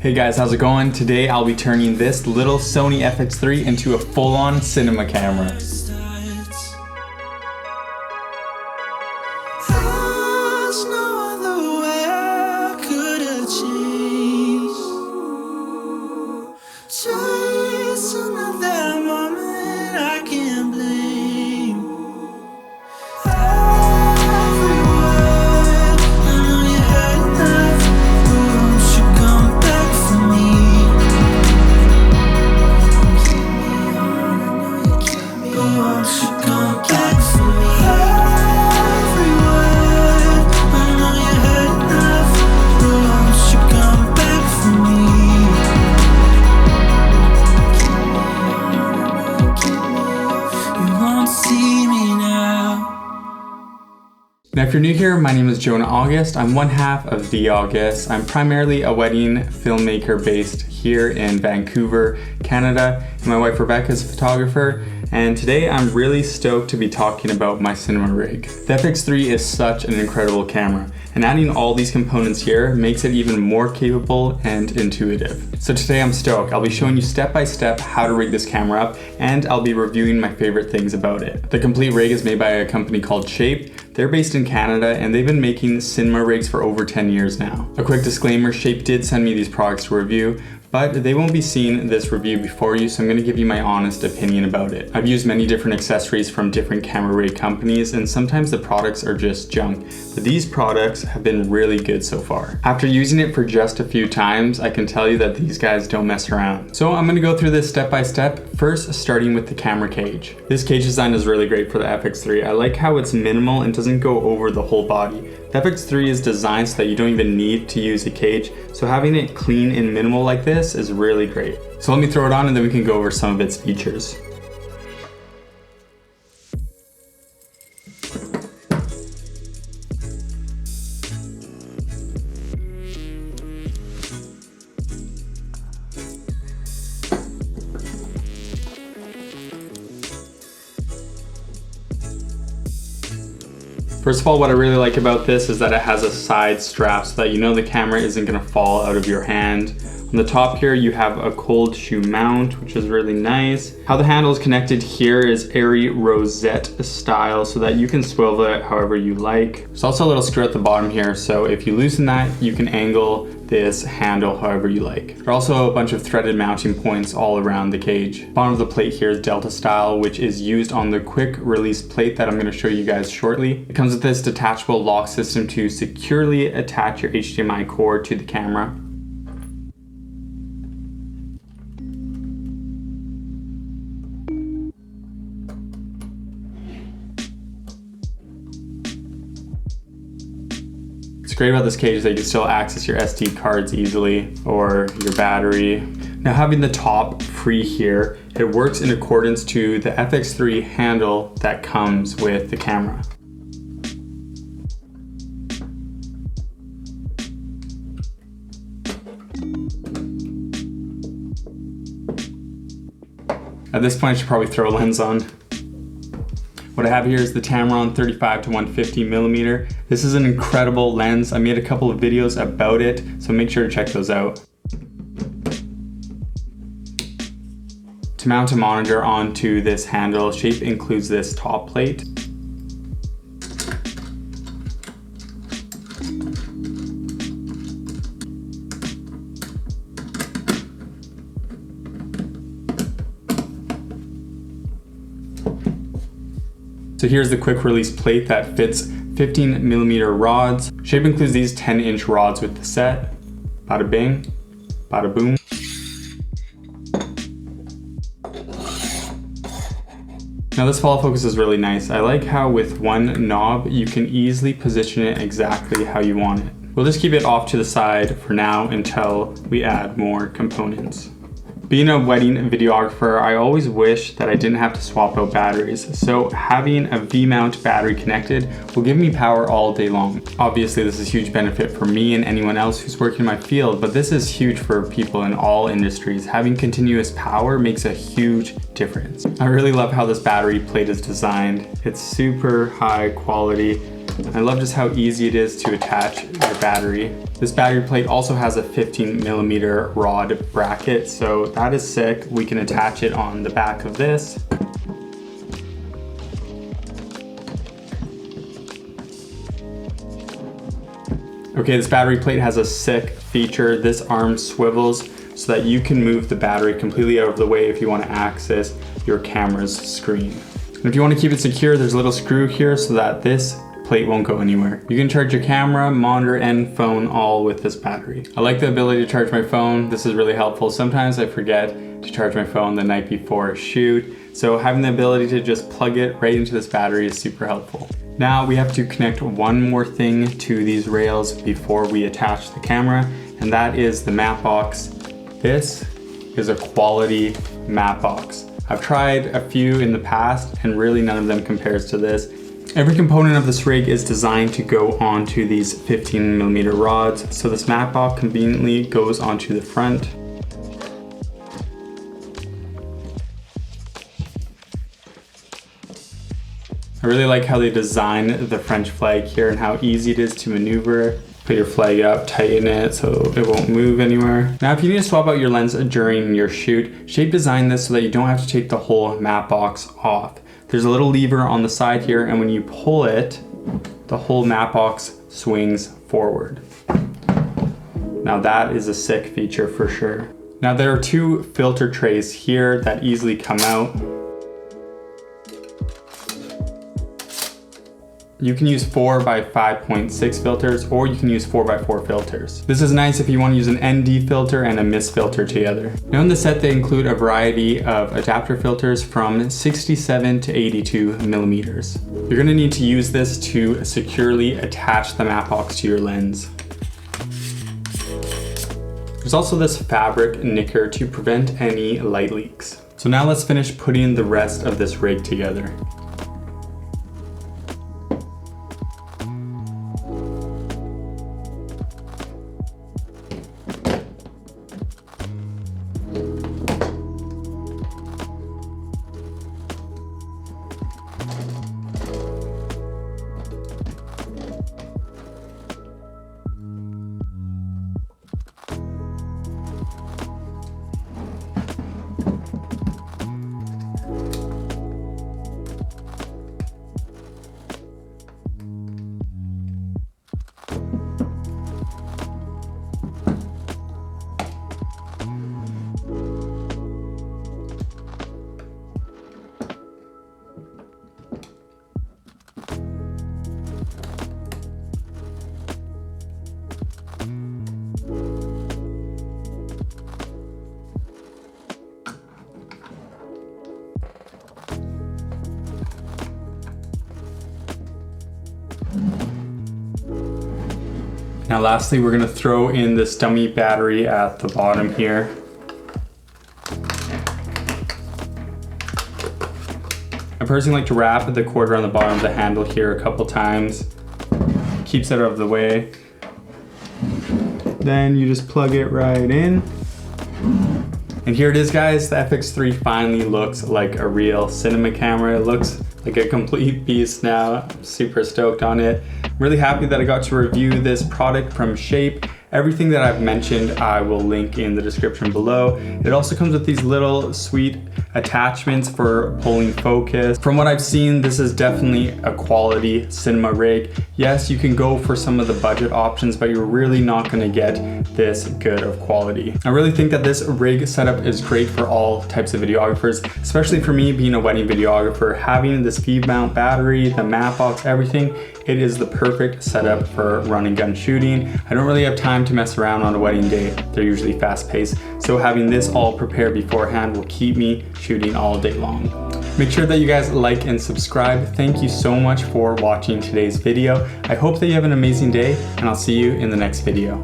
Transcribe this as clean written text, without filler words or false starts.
Hey guys, how's it going? Today I'll be turning this little Sony FX3 into a full-on cinema camera. Now if you're new here, my name is Jonah August. I'm one half of The August. I'm primarily a wedding filmmaker based here in Vancouver, Canada, and my wife Rebecca is a photographer. And today I'm really stoked to be talking about my cinema rig. The FX3 is such an incredible camera, and adding all these components here makes it even more capable and intuitive. So today I'm stoked. I'll be showing you step by step how to rig this camera up, and I'll be reviewing my favorite things about it. The complete rig is made by a company called SHAPE. They're based in Canada, and they've been making cinema rigs for over 10 years now. A quick disclaimer, SHAPE did send me these products to review, but they won't be seeing this review before you, so I'm gonna give you my honest opinion about it. I've used many different accessories from different camera rig companies, and sometimes the products are just junk, but these products have been really good so far. After using it for just a few times, I can tell you that these guys don't mess around. So I'm gonna go through this step by step, first starting with the camera cage. This cage design is really great for the FX3. I like how it's minimal and doesn't go over the whole body. The FX3 is designed so that you don't even need to use a cage, so having it clean and minimal like this is really great. So let me throw it on and then we can go over some of its features. First of all, what I really like about this is that it has a side strap so that you know the camera isn't going to fall out of your hand. On the top here, you have a cold shoe mount, which is really nice. How the handle is connected here is airy rosette style so that you can swivel it however you like. There's also a little screw at the bottom here, so if you loosen that, you can angle this handle however you like. There are also a bunch of threaded mounting points all around the cage. Bottom of the plate here is Delta style, which is used on the quick release plate that I'm going to show you guys shortly. It comes with this detachable lock system to securely attach your HDMI cord to the camera. What's great about this cage is that you can still access your SD cards easily or your battery. Now having the top free here, it works in accordance to the FX3 handle that comes with the camera. At this point I should probably throw a lens on. What I have here is the Tamron 35 to 150 millimeter. This is an incredible lens. I made a couple of videos about it, so make sure to check those out. To mount a monitor onto this handle, SHAPE includes this top plate. So here's the quick release plate that fits 15 millimeter rods. SHAPE includes these 10-inch rods with the set. Bada bing, bada boom. Now this follow focus is really nice. I like how with one knob you can easily position it exactly how you want it. We'll just keep it off to the side for now until we add more components. Being a wedding videographer, I always wish that I didn't have to swap out batteries. So having a V-mount battery connected will give me power all day long. Obviously, this is a huge benefit for me and anyone else who's working in my field, but this is huge for people in all industries. Having continuous power makes a huge difference. I really love how this battery plate is designed. It's super high quality. I love just how easy it is to attach your battery. This battery plate also has a 15mm rod bracket, so that is sick. We can attach it on the back of this. Okay, this battery plate has a sick feature. This arm swivels so that you can move the battery completely out of the way if you want to access your camera's screen. And if you want to keep it secure, there's a little screw here so that this plate won't go anywhere. You can charge your camera, monitor, and phone all with this battery. I like the ability to charge my phone. This is really helpful. Sometimes I forget to charge my phone the night before a shoot, so having the ability to just plug it right into this battery is super helpful. Now we have to connect one more thing to these rails before we attach the camera, and that is the map box. This is a quality map box. I've tried a few in the past and really none of them compares to this. Every component of this rig is designed to go onto these 15mm rods, so this map box conveniently goes onto the front. I really like how they designed the French flag here and how easy it is to maneuver. Put your flag up, tighten it so it won't move anywhere. Now if you need to swap out your lens during your shoot, Shape designed this so that you don't have to take the whole map box off. There's a little lever on the side here, and when you pull it, the whole map box swings forward. Now that is a sick feature for sure. Now there are two filter trays here that easily come out. You can use 4x5.6 filters, or you can use 4x4 filters. This is nice if you want to use an ND filter and a mist filter together. Now in the set they include a variety of adapter filters from 67 to 82mm. You're going to need to use this to securely attach the map box to your lens. There's also this fabric knicker to prevent any light leaks. So now let's finish putting the rest of this rig together. Now lastly, we're gonna throw in this dummy battery at the bottom here. I personally like to wrap the cord around the bottom of the handle here a couple times. Keeps it out of the way. Then you just plug it right in. And here it is, guys. The FX3 finally looks like a real cinema camera. It looks like a complete beast now. I'm super stoked on it. I'm really happy that I got to review this product from Shape. Everything that I've mentioned I will link in the description below. It also comes with these little sweet attachments for pulling focus. From what I've seen, this is definitely a quality cinema rig. Yes, you can go for some of the budget options, but you're really not gonna get this good of quality. I really think that this rig setup is great for all types of videographers, especially for me being a wedding videographer. Having this feed mount battery, the map box, everything, it is the perfect setup for run and gun shooting. I don't really have time to mess around on a wedding day. They're usually fast paced. So having this all prepared beforehand will keep me shooting all day long. Make sure that you guys like and subscribe. Thank you so much for watching today's video. I hope that you have an amazing day, and I'll see you in the next video.